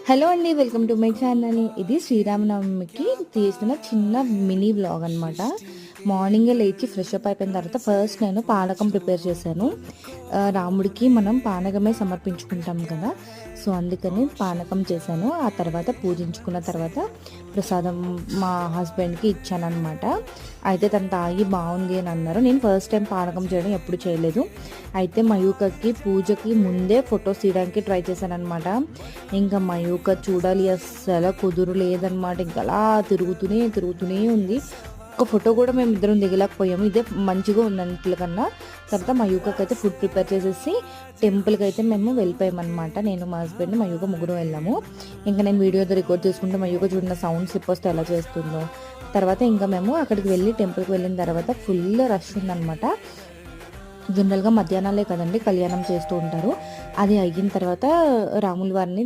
Hello అండి, welcome to my channel. ఇది శ్రీరామనవమికి తీసిన చిన్న మినీ వ్లాగ్ అనమాట. మార్నింగే లేచి ఫ్రెష్ అప్ అయిపోయిన తర్వాత ఫస్ట్ నేను పానకం ప్రిపేర్ చేశాను. రాముడికి మనం పానకమే సమర్పించుకుంటాం కదా, సో అందుకని పానకం చేశాను. ఆ తర్వాత పూజించుకున్న తర్వాత ప్రసాదం మా హస్బెండ్కి ఇచ్చాను అనమాట. అయితే తను తాగి బాగుంది అని అన్నారు. నేను ఫస్ట్ టైం పానకం చేయడం ఎప్పుడు చేయలేదు. అయితే మయూకకి పూజకి ముందే ఫొటోస్ తీయడానికి ట్రై చేశాను అనమాట. ఇంకా మయూక చూడాలి అస్సలు కుదురు లేదనమాట. ఇంకా అలా తిరుగుతూనే ఉంది. ఒక ఫోటో కూడా మేము ఇద్దరం దిగలేకపోయాము. ఇదే మంచిగా ఉన్నట్ల కన్నా. తర్వాత మయూకకి అయితే ఫుడ్ ప్రిపేర్ చేసేసి టెంపుల్కి అయితే మేము వెళ్ళిపోయామన్నమాట. నేను మా హస్బెండ్ మయూక ముగ్గురు వెళ్ళాము. ఇంకా నేను వీడియోతో రికార్డ్ చేసుకుంటే మయూక చూడిన సౌండ్ స్లిప్ వస్తే ఎలా చేస్తుందో. తర్వాత ఇంకా మేము అక్కడికి వెళ్ళి టెంపుల్కి వెళ్ళిన తర్వాత ఫుల్ రష్ ఉందన్నమాట. జనరల్గా మధ్యాహ్నాలే కదండి కళ్యాణం చేస్తూ ఉంటారు. అది అయిన తర్వాత రాముల వారిని